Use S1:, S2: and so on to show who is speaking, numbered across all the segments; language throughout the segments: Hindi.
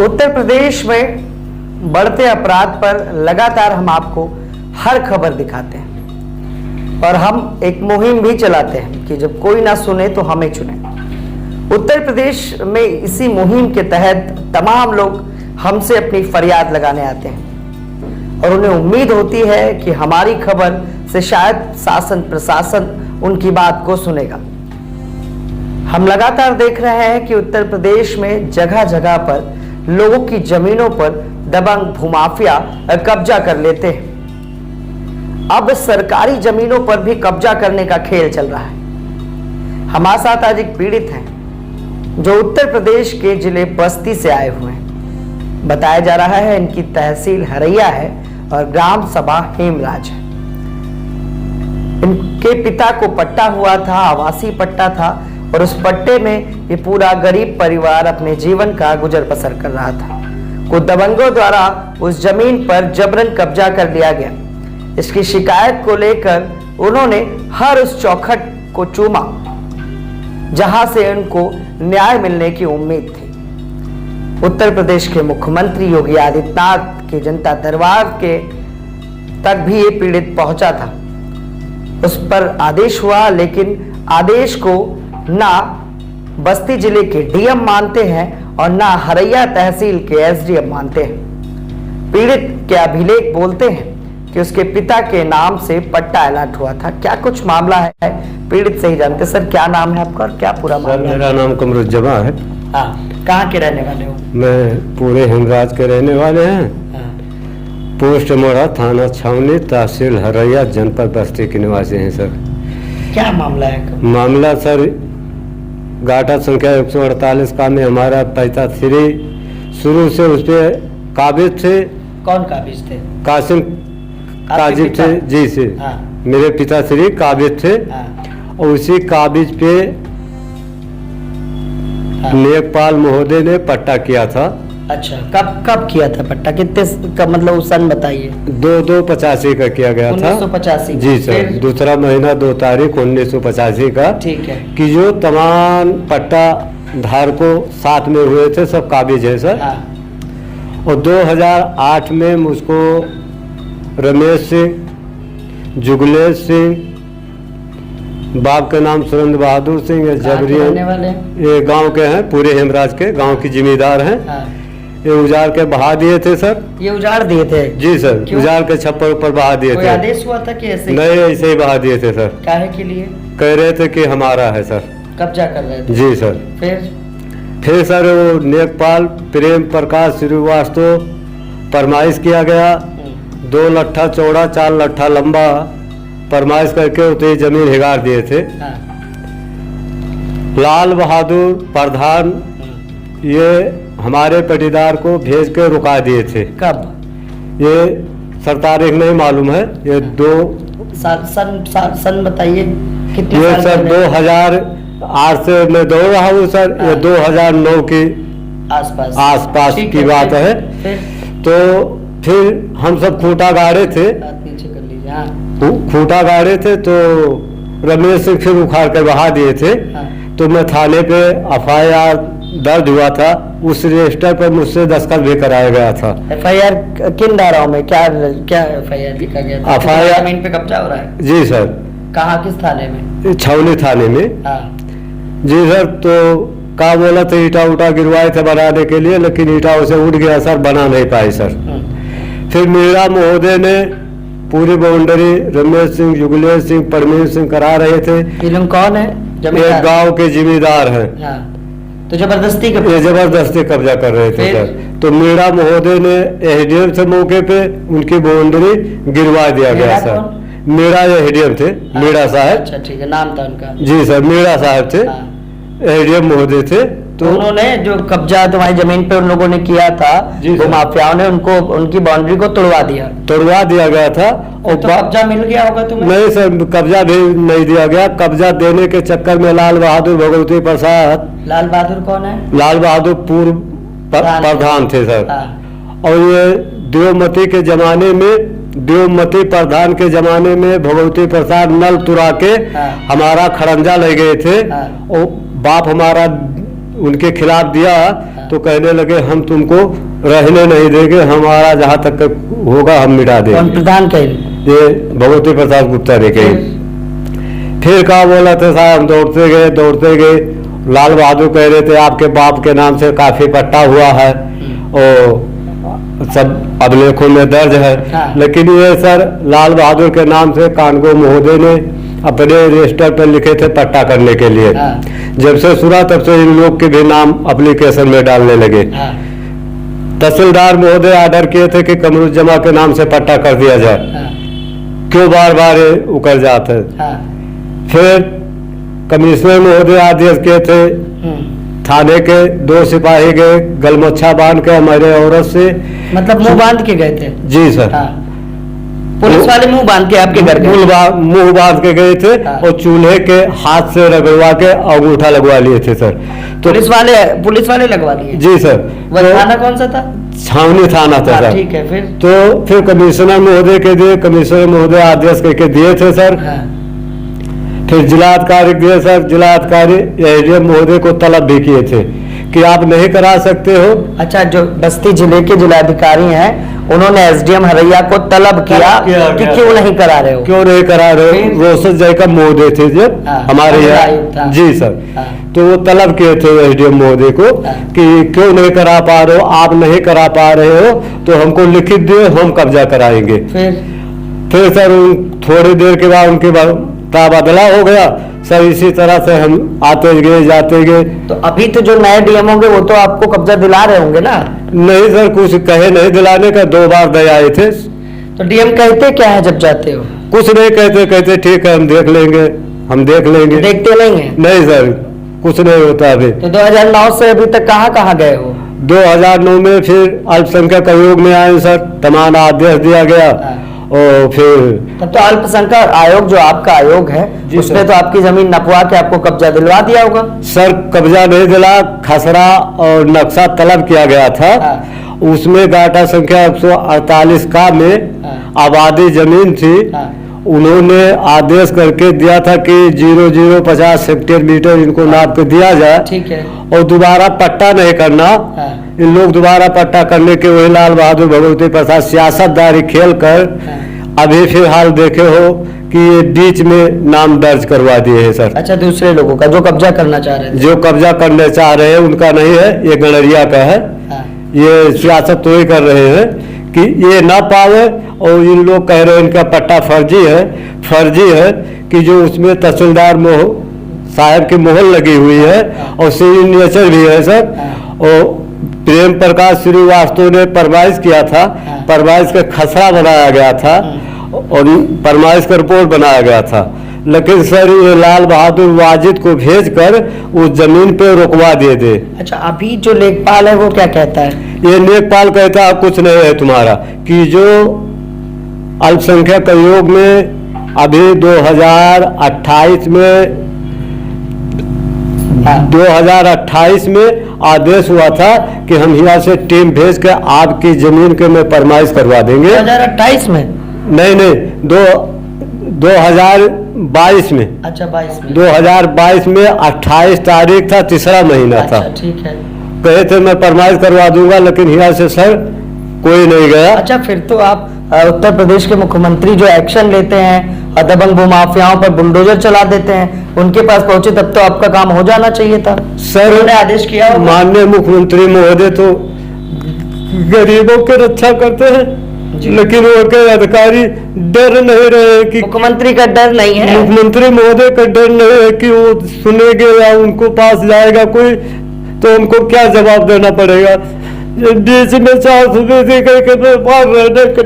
S1: उत्तर प्रदेश में बढ़ते अपराध पर लगातार हम आपको हर खबर दिखाते हैं और हम एक मुहिम भी चलाते हैं कि जब कोई ना सुने तो हमें चुने। उत्तर प्रदेश में इसी मुहिम के तहत तमाम लोग हमसे अपनी फरियाद लगाने आते हैं और उन्हें उम्मीद होती है कि हमारी खबर से शायद शासन प्रशासन उनकी बात को सुनेगा। हम लगातार देख रहे हैं कि उत्तर प्रदेश में जगह जगह पर लोगों की जमीनों पर दबंग भूमाफिया कब्जा कर लेते हैं। अब सरकारी जमीनों पर भी कब्जा करने का खेल चल रहा है। हमारे साथ आज एक पीड़ित हैं जो उत्तर प्रदेश के जिले बस्ती से आए हुए हैं। बताया जा रहा है इनकी तहसील हरैया है और ग्राम सभा हेमराज है। इनके पिता को पट्टा हुआ था, आवासीय पट्टा था और उस पट्टे में ये पूरा गरीब परिवार अपने जीवन का गुजर बसर कर रहा था। कुछ दबंगों द्वारा उस जमीन पर जबरन कब्जा कर लिया गया। इसकी शिकायत को लेकर उन्होंने हर उस चौखट को चूमा जहां से उनको न्याय मिलने की उम्मीद थी। उत्तर प्रदेश के मुख्यमंत्री योगी आदित्यनाथ के जनता दरबार के तक भी ये पीड़ित पहुंचा था। उस पर आदेश हुआ, लेकिन आदेश को ना बस्ती जिले के डीएम मानते हैं और ना हरैया तहसील के एसडीएम मानते हैं। पीड़ित के अभिलेख बोलते हैं कि उसके पिता के नाम से पट्टा अलॉट हुआ था। क्या कुछ मामला है पीड़ित से ही जानते। सर, क्या नाम है आपका और क्या पूरा मामला है?
S2: मेरा नाम कमरुज्जमा है।
S1: हाँ, कहाँ के रहने वाले हो?
S2: मैं पूरे हेमराज के रहने वाले हैं। पोस्ट मोड़ा, थाना छावनी, तहसील हरैया, जनपद बस्ती के निवासी हैं सर।
S1: क्या मामला है?
S2: मामला सर गाटा संख्या 148 का में हमारा पैसा श्री शुरू से उस पर काबिज थे।
S1: कौन काबिज थे?
S2: कासिम काजिब थे जी से। मेरे पिता श्री काबिज थे और उसी काबिज पे नेकपाल महोदय ने पट्टा किया था।
S1: अच्छा, कब किया था पट्टा? कितने का मतलब उस सन बताइए।
S2: 2/2/85 का किया गया था।
S1: 1985
S2: जी सर। दूसरा महीना 2 तारीख 1985 का।
S1: ठीक है।
S2: कि जो तमाम पट्टा धारकों साथ में हुए थे सब काबिज है सर। और 2008 में मुझको रमेश सिंह, जुगलेश सिंह, बाप का नाम सुरेंद्र बहादुर सिंह, ये गांव के हैं, पूरे हेमराज के गांव की जिम्मेदार हैं। ये उजाड़ के बहा दिए थे सर।
S1: ये उजाड़ दिए थे? जी
S2: सर। उजाड़ के छप्पर ऊपर बहा दिए थे।
S1: आदेश हुआ था कि ऐसे?
S2: नहीं, ऐसे ही बहा दिए थे सर।
S1: काहे के लिए?
S2: कह रहे थे कि हमारा है सर।
S1: कब्जा कर रहे थे?
S2: जी सर। फिर सर वो नेकपाल प्रेम प्रकाश श्रीवास्तव फरमाइश किया गया। 2 लट्ठा चौड़ा 4 लट्ठा लंबा फरमाइश करके उतनी जमीन हिगार दिए थे। लाल बहादुर प्रधान ये हमारे पटीदार को भेज के रुका दिए थे।
S1: कब?
S2: ये सर तारीख नहीं मालूम है। ये 2
S1: सन बताइए कितने?
S2: ये सर 2008 से मैं दौड़ रहा हूँ सर। ये 2009 की आसपास की बात है। तो फिर हम सब खूंटा गाड़े थे। खूंटा गाड़े थे तो रमेश सिंह फिर उखाड़ कर बहा दिए थे। तो मैं थाने पे FIR दर्ज हुआ था। उस रजिस्टर पर मुझसे दस्तखत भी कराया गया था।
S1: FIR किन धाराओं में? क्या FIR लिखा गया था? FIR जमीन पे कब्जा हो रहा है?
S2: जी सर।
S1: कहाँ, किस थाने में?
S2: छावनी थाने में। जी सर। तो का बोला था ईटा उटा गिरवाए थे बनाने के लिए, लेकिन ईटा उसे उठ गया सर, बना नहीं पाए सर। फिर मीरा महोदय ने पूरी बाउंड्री रमेश सिंह, जुगलेश सिंह, परमीर सिंह करा रहे थे।
S1: ये लोग कौन है?
S2: एक गांव के जिम्मेदार हैं।
S1: तो जबरदस्ती
S2: कब्जा कर रहे थे सर। तो मीरा महोदय ने एसडीएम से मौके पे उनकी बाउंड्री गिरवा दिया गया सर। मीरा एसडीएम थे, मीरा साहब।
S1: अच्छा, ठीक है, नाम था उनका?
S2: जी सर, मीरा साहब थे, एसडीएम महोदय थे।
S1: तो उन्होंने जो कब्जा तुम्हारी जमीन पे उन लोगों ने किया था, वो माफियाओं ने उनको उनकी बाउंड्री को तोड़वा दिया गया था। और तो कब्जा मिल गया होगा तुम्हें? नहीं सर, कब्जा भी नहीं दिया गया। कब्जा देने के चक्कर में लाल बहादुर भगवती प्रसाद। लाल बहादुर कौन है? लाल बहादुर पूर्व प्रधान थे सर। और ये देवमती के जमाने में, देवमती प्रधान के जमाने में भगवती प्रसाद नल तुरा के हमारा खड़ंजा ले गए थे। और बाप हमारा उनके खिलाफ दिया
S2: तो कहने लगे हम तुमको रहने नहीं देंगे, हमारा जहाँ तक होगा हम मिटा
S1: कौन
S2: देंगे।
S1: प्रधान कहे?
S2: ये भगवती प्रसाद गुप्ता ने कही। फिर कहा बोला था साहब, हम दौड़ते गए। लाल बहादुर कह रहे थे आपके बाप के नाम से काफी पट्टा हुआ है और सब अभिलेखों में दर्ज है।
S1: हाँ।
S2: लेकिन ये सर लाल बहादुर के नाम से कानगो महोदय ने अपने रजिस्टर पर लिखे थे पट्टा करने के लिए।
S1: हाँ।
S2: जब से सुना तब से इन लोग के भी नाम एप्लीकेशन में डालने लगे।
S1: हाँ।
S2: तहसीलदार महोदय ऑर्डर किए थे कि कमरुज्जमा के नाम से पट्टा कर दिया जाए।
S1: हाँ।
S2: क्यों बार बार उकर जाते?
S1: हाँ।
S2: फिर कमिश्नर महोदय आदेश किए थे, थाने के 2 सिपाही गए, गलमच्छा बांध के हमारे औरत से,
S1: मतलब मुंह बांध के गए थे?
S2: जी सर।
S1: हाँ। पुलिस वाले मुंह बांध के आपके घर गए?
S2: मुंह बांध के गए थे।
S1: हाँ।
S2: और चूल्हे के हाथ से रगड़वा के अंगूठा लगवा लिए थे सर। तो
S1: पुलिस वाले लगवा लिए?
S2: जी सर।
S1: वह थाना कौन सा था?
S2: छावनी थाना था
S1: हाँ,
S2: सर।
S1: ठीक है। फिर
S2: तो फिर कमिश्नर महोदय के दिए, कमिश्नर महोदय आदेश करके दिए थे सर।
S1: हाँ।
S2: फिर जिलाधिकारी दिए सर। जिलाधिकारी एसडीएम महोदय को तलब भी किए थे कि आप नहीं करा सकते हो।
S1: अच्छा, जो बस्ती जिले के जिलाधिकारी हैं उन्होंने एसडीएम हरैया को तलब किया कि क्यों नहीं करा रहे हो?
S2: क्यों नहीं करा रहे हो? रोशद जयकब महोदय थे जब
S1: हाँ,
S2: हमारे यहाँ। जी सर।
S1: हाँ।
S2: तो वो तलब किए थे एसडीएम महोदय को
S1: हाँ।
S2: कि क्यों नहीं करा पा रहे हो, आप नहीं करा पा रहे हो तो हमको लिखित दिए, हम कब्जा कराएंगे। फिर सर थोड़ी देर के बाद उनके तबादला हो गया सर। इसी तरह से हम आते गए जाते गए।
S1: तो अभी तो जो नए डीएम होंगे वो तो आपको कब्जा दिला रहे होंगे ना?
S2: नहीं सर, कुछ कहे नहीं दिलाने का। 2 बार दे आए थे।
S1: तो डीएम कहते क्या है जब जाते हो?
S2: कुछ नहीं कहते, कहते ठीक है हम देख लेंगे, हम देख लेंगे।
S1: देखते नहीं है?
S2: नहीं सर, कुछ नहीं होता अभी।
S1: तो 2009 से अभी तक कहाँ गए हो?
S2: 2009 में फिर अल्पसंख्यक आयोग में आए सर, तमाम आदेश दिया गया।
S1: हाँ।
S2: और फिर
S1: तब तो अल्पसंख्यक आयोग जो आपका आयोग है उसने तो आपकी जमीन नपवा के आपको कब्जा दिलवा दिया होगा?
S2: सर कब्जा नहीं दिला, खसरा और नक्शा तलब किया गया था।
S1: हाँ।
S2: उसमें गाटा संख्या 148 का में
S1: हाँ।
S2: आबादी जमीन थी।
S1: हाँ।
S2: उन्होंने आदेश करके दिया था कि 0050 हेक्टेयर मीटर इनको नाप के दिया जाए।
S1: ठीक है।
S2: और दोबारा पट्टा नहीं करना।
S1: हाँ।
S2: इन लोग दोबारा पट्टा करने के वही लाल बहादुर भगवती प्रसाद सियासतदारी खेल कर अभी फिलहाल देखे हो कि ये बीच में नाम दर्ज करवा दिए हैं सर।
S1: अच्छा, दूसरे लोगों का जो कब्जा करना चाह रहे थे?
S2: जो कब्जा करने चाह रहे हैं उनका नहीं है, ये गणरिया का है।
S1: हाँ।
S2: ये सियासत तो ही कर रहे हैं कि ये ना पावे। और इन लोग कह रहे हैं इनका पट्टा फर्जी है कि जो उसमें तहसीलदार साहब की मोहर लगी हुई है और सिग्नेचर भी है सर। और प्रेम प्रकाश श्रीवास्तव ने फरमाइश किया था, फरमाइश का खसरा बनाया गया था और फरमाइश का रिपोर्ट बनाया गया था। लेकिन सर ये लाल बहादुर वाजिद को भेजकर उस जमीन पे रुकवा दिए थे।
S1: अच्छा, अभी जो लेखपाल है वो क्या कहता है?
S2: ये लेखपाल कहता है कुछ नहीं है तुम्हारा, कि जो अल्पसंख्यक आयोग में अभी 2028 में 2028 में आदेश हुआ था कि हम यहाँ से टीम भेज के आपकी जमीन के में फरमाइश करवा देंगे।
S1: 2028 में?
S2: नहीं 2022 में।
S1: अच्छा, 22 में।
S2: 2022 में 28 तारीख था, तीसरा महीना था।
S1: ठीक है।
S2: कहे थे मैं फरमाइश करवा दूंगा, लेकिन यहाँ से सर कोई नहीं गया।
S1: अच्छा, फिर तो आप उत्तर प्रदेश के मुख्यमंत्री जो एक्शन लेते हैं और दबंग भूमाफियाओं पर बुलडोजर चला देते हैं, उनके पास पहुंचे तब तो आपका काम हो जाना चाहिए था।
S2: सर
S1: उन्होंने आदेश किया होगा।
S2: माननीय मुख्यमंत्री महोदय तो गरीबों की रक्षा करते हैं, लेकिन वो के अधिकारी डर नहीं रहे कि
S1: मुख्यमंत्री का डर नहीं है,
S2: मुख्यमंत्री महोदय का डर नहीं है कि वो सुनेंगे या उनको पास जाएगा कोई तो उनको क्या जवाब देना पड़ेगा। बीच में 400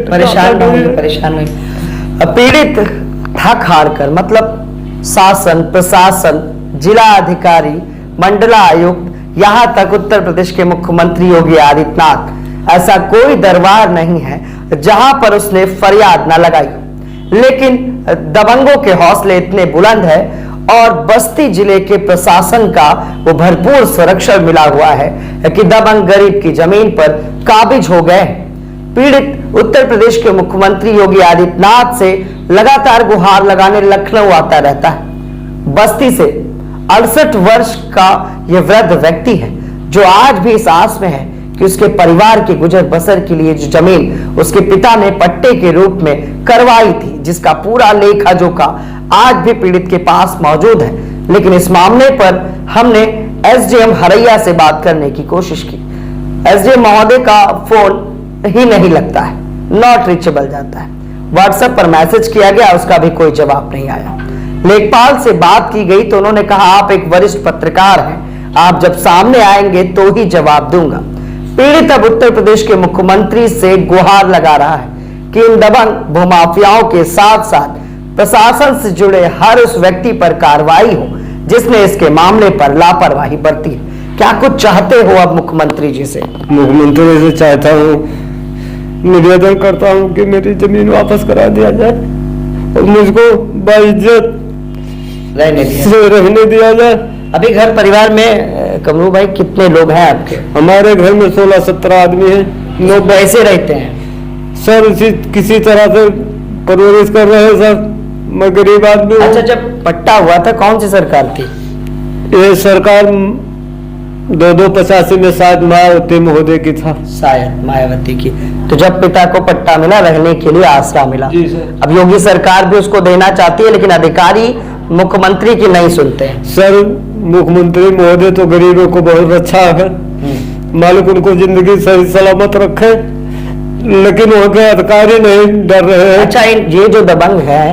S1: परेशान नहीं। पीड़ित थक हार कर, मतलब शासन, प्रशासन, जिला अधिकारी, मंडला आयुक्त, यहाँ तक उत्तर प्रदेश के मुख्यमंत्री योगी आदित्यनाथ, ऐसा कोई दरबार नहीं है जहां पर उसने फरियाद न लगाई। लेकिन दबंगों के हौसले इतने बुलंद है और बस्ती जिले के प्रशासन का वो भरपूर संरक्षण मिला हुआ है कि दबंग गरीब की जमीन पर काबिज हो गए। पीड़ित उत्तर प्रदेश के मुख्यमंत्री योगी आदित्यनाथ से लगातार गुहार लगाने लखनऊ आता रहता है। बस्ती से 68 वर्ष का यह वृद्ध व्यक्ति है जो आज भी इस आस में है कि उसके परिवार के गुजर बसर के लिए जो जमीन उसके पिता ने पट्टे के रूप में करवाई थी, जिसका पूरा लेखा जोखा आज भी पीड़ित के पास मौजूद है। लेकिन इस मामले पर हमने एसडीएम हरैया से बात करने की कोशिश की। एसडीएम महोदय का फोन ही नहीं लगता है, नॉट रीचेबल जाता है। व्हाट्सएप पर मैसेज किया गया, उसका भी कोई जवाब नहीं आया। लेखपाल से बात की गई तो उन्होंने कहा, आप एक वरिष्ठ पत्रकार हैं, आप जब सामने आएंगे तो ही जवाब दूंगा। पीड़ित अब उत्तर प्रदेश के मुख्यमंत्री से गुहार लगा रहा है कि इन दबंग भूमाफियाओं के साथ साथ प्रशासन से जुड़े हर उस व्यक्ति पर कार्रवाई हो जिसने इसके मामले पर लापरवाही बरती है। क्या कुछ चाहते हो अब मुख्यमंत्री जी से?
S2: मुख्यमंत्री से चाहता हूँ, निवेदन करता हूँ कि मेरी जमीन वापस करा दिया जाए और मुझको बाइज्जत रहने दिया जाए।
S1: अभी घर परिवार में कमरू भाई कितने लोग हैं आपके?
S2: हमारे घर में 16-17 आदमी हैं।
S1: लोग कैसे रहते हैं
S2: सर? किसी तरह से परवरिश कर रहे हैं सर, मैं गरीब आदमी हूँ।
S1: अच्छा, जब पट्टा हुआ था कौन सी सरकार थी?
S2: ये सरकार 2285 में शायद मायावती महोदय की था,
S1: शायद मायावती की। तो जब पिता को पट्टा मिला, रहने के लिए आसरा मिला।
S2: जी सर।
S1: अब योगी सरकार भी उसको देना चाहती है, लेकिन अधिकारी मुख्यमंत्री की नहीं सुनते हैं।
S2: सर मुख्यमंत्री महोदय तो गरीबों को बहुत अच्छा है, मालिक उनको जिंदगी सही सलामत रखे, लेकिन वहाँ के अधिकारी नहीं डर रहे हैं।
S1: अच्छा, ये जो दबंग है,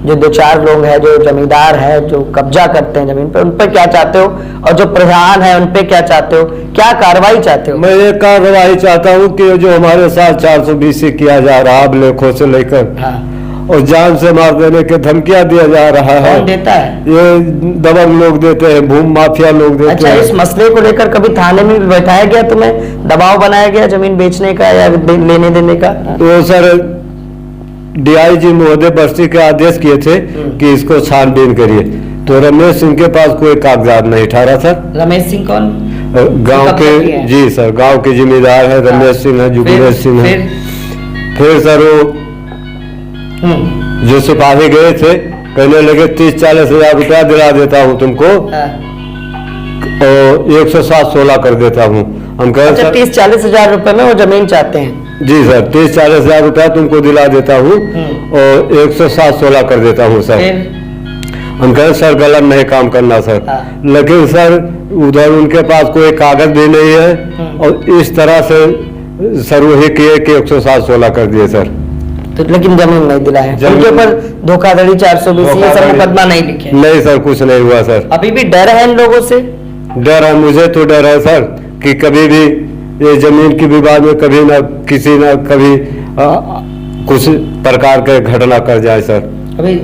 S1: जो 2-4 लोग हैं, जो जमींदार है, जो कब्जा करते हैं जमीन पर, उन पर क्या चाहते हो? और जो प्रधान है उन पे क्या चाहते हो? क्या कार्रवाई चाहते हो?
S2: मैं ये कार्रवाई चाहता हूँ कि जो हमारे साथ 420 किया जा रहा है लेखों से लेकर,
S1: हाँ।
S2: और जान से मार देने के धमकियां दिया जा रहा है।
S1: कौन देता है?
S2: ये दबंग लोग देते हैं, भूमि माफिया लोग देते
S1: अच्छा,
S2: हैं।
S1: इस मसले को लेकर कभी थाने में बैठाया गया, तुम्हें दबाव बनाया गया जमीन बेचने का या लेने देने का?
S2: तो सर डीआईजी महोदय बस्ती के आदेश किए थे कि इसको छानबीन करिए, तो रमेश सिंह के पास कोई कागजात नहीं ठहरा सर।
S1: रमेश सिंह कौन?
S2: गांव के, जी सर, गांव के जिम्मेदार है रमेश सिंह है, जुगेश सिंह है। फिर सर वो जो सिपाही गए थे, कहने लगे 30-40 हजार रुपया दिला देता हूँ तुमको, और 107-16 कर देता हूँ। हम कहे
S1: अच्छा, 30-40 हजार रुपए में वो जमीन चाहते हैं?
S2: जी सर, 30-40 हजार रुपया तुमको दिला देता हूँ और 107-16 कर देता हूँ सर। हम कहे सर गलत नहीं काम करना सर। लेकिन सर उधर उनके पास कोई कागज भी नहीं है, और इस तरह से सर वही किए कि 107-16 कर दिए सर।
S1: तो लेकिन जमीन नहीं दिलाए, उनके ऊपर धोखाधड़ी 420 ये सब मुकदमा नहीं लिखे?
S2: नहीं सर, कुछ नहीं हुआ सर।
S1: अभी भी डर है इन लोगों से?
S2: डर है, मुझे तो डर है सर कि कभी भी ये जमीन के विवाद में कभी ना किसी ना कभी कुछ प्रकार के घटना कर जाए सर।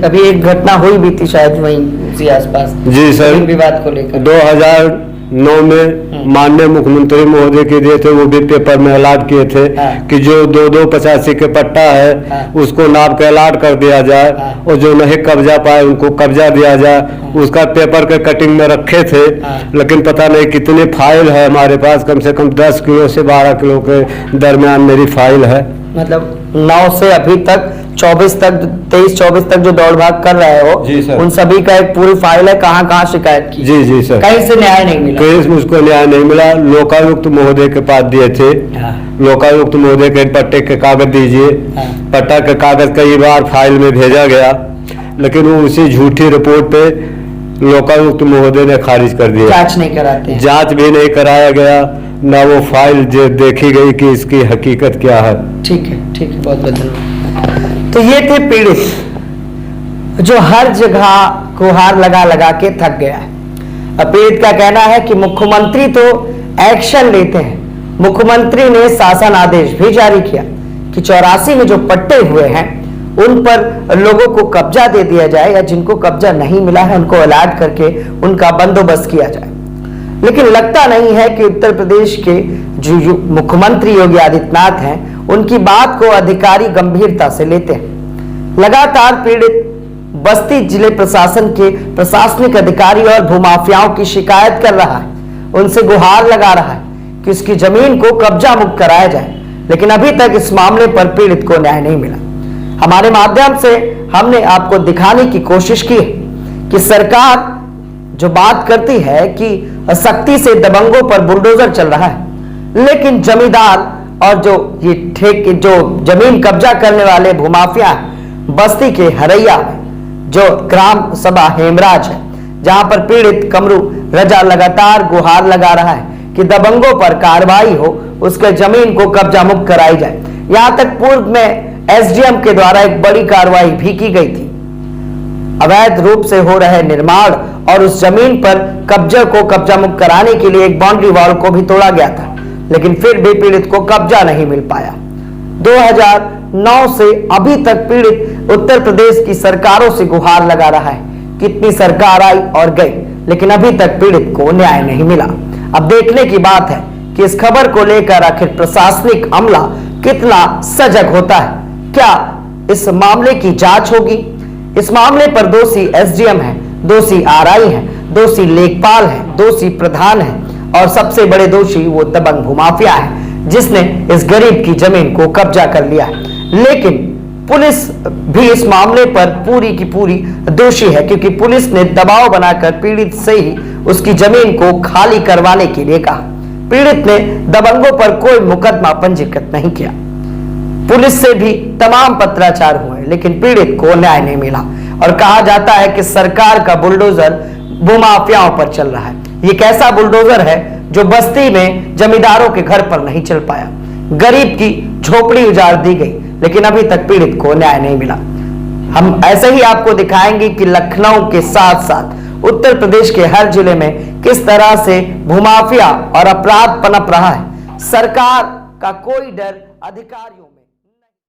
S1: अभी एक घटना हुई भी थी शायद वहीं उसी आसपास।
S2: जी सर,
S1: विवाद को लेकर
S2: 2009 में माननीय मुख्यमंत्री महोदय के दिए थे, वो भी पेपर में अलॉट किए थे कि जो 2285 के पट्टा है उसको नाप के अलॉट कर दिया जाए, और जो नहीं कब्जा पाए उनको कब्जा दिया जाए। उसका पेपर के कटिंग में रखे थे, लेकिन पता नहीं कितनी फाइल है हमारे पास, कम से कम 10 किलो से 12 किलो के दरमियान मेरी फाइल है।
S1: मतलब 9 से अभी तक 24 तक 23-24 तक जो दौड़ भाग कर रहे हो,
S2: जी सर,
S1: उन सभी का एक पूरी फाइल है, कहाँ कहाँ शिकायत की?
S2: जी जी सर,
S1: कहीं से न्याय नहीं मिला?
S2: कहीं से मुझको न्याय नहीं मिला। लोकायुक्त महोदय के पास दिए थे, लोकायुक्त महोदय के पट्टे के कागज दीजिए, पट्टा के कागज कई बार फाइल में भेजा गया, लेकिन वो उसी झूठी रिपोर्ट पे लोकायुक्त महोदय ने खारिज कर दिया।
S1: जांच नहीं कराते?
S2: जांच भी नहीं कराया गया, ना वो फाइल देखी गई कि इसकी हकीकत क्या है।
S1: ठीक है, ठीक है, बहुत बहुत धन्यवाद। तो ये थे पीड़ित जो हर जगह गुहार लगा लगा के थक गया है। अब पीड़ित का कहना है कि मुख्यमंत्री तो एक्शन लेते हैं। मुख्यमंत्री ने शासन आदेश भी जारी किया कि 84 में जो पट्टे हुए हैं उन पर लोगों को कब्जा दे दिया जाए, या जिनको कब्जा नहीं मिला है उनको अलर्ट करके उनका बंदोबस्त किया जाए। लेकिन लगता नहीं है कि उत्तर प्रदेश के जो मुख्यमंत्री योगी आदित्यनाथ हैं उनकी बात को अधिकारी गंभीरता से लेते हैं। लगातार पीड़ित बस्ती जिले प्रशासन के प्रशासनिक अधिकारी और भूमाफियाओं की शिकायत कर रहा है, उनसे गुहार लगा रहा है कि उसकी जमीन को कब्जा मुक्त कराया जाए, लेकिन अभी तक इस मामले पर पीड़ित को न्याय नहीं मिला। हमारे माध्यम से हमने आपको दिखाने की कोशिश की है कि सरकार जो बात करती है कि सख्ती से दबंगों पर बुलडोजर चल रहा है, लेकिन जमींदार और जो जमीन कब्जा करने वाले भूमाफिया हैं, बस्ती के हरैया में जो ग्राम सभा हेमराज है, जहां पर पीड़ित कमरू रजा लगातार गुहार लगा रहा है कि दबंगों पर कार्रवाई हो, उसके जमीन को कब्जा मुक्त कराई जाए। यहां तक पूर्व में एसडीएम के द्वारा एक बड़ी कार्रवाई भी की गई थी। अवैध रूप से हो रहे निर्माण और उस जमीन पर कब्जे को कब्जा मुक्त कराने के लिए एक बाउंड्री वॉल को भी तोड़ा गया था, लेकिन फिर भी पीड़ित को कब्जा नहीं मिल पाया। 2009 से अभी तक पीड़ित उत्तर प्रदेश की सरकारों से गुहार लगा रहा है। कितनी सरकार आई और गई, लेकिन अभी तक पीड़ित को न्याय नहीं मिला। अब देखने की बात है कि इस खबर को लेकर आखिर प्रशासनिक अमला कितना सजग होता है। क्या इस मामले की जांच होगी? इस मामले पर दोषी एसडीएम है, दोषी आरआई है, दोषी लेखपाल है, दोषी प्रधान है और सबसे बड़े दोषी वो दबंग भूमाफिया है जिसने इस गरीब की जमीन को कब्जा कर लिया है। लेकिन पुलिस भी इस मामले पर पूरी की पूरी दोषी है, क्योंकि पुलिस ने दबाव बनाकर पीड़ित से ही उसकी जमीन को खाली करवाने के लिए कहा। पीड़ित ने दबंगों पर कोई मुकदमा पंजीकृत नहीं किया। पुलिस से भी तमाम पत्राचार हुए, लेकिन पीड़ित को न्याय नहीं मिला और कहा जाता है कि सरकार का बुलडोजर भूमाफियाओं पर चल रहा है। ये कैसा बुलडोजर है जो बस्ती में जमींदारों के घर पर नहीं चल पाया? गरीब की झोपड़ी उजाड़ दी गई, लेकिन अभी तक पीड़ित को न्याय नहीं मिला। हम ऐसे ही आपको दिखाएंगे कि लखनऊ के साथ साथ उत्तर प्रदेश के हर जिले में किस तरह से भूमाफिया और अपराध पनप रहा है। सरकार का कोई डर अधिकारियों में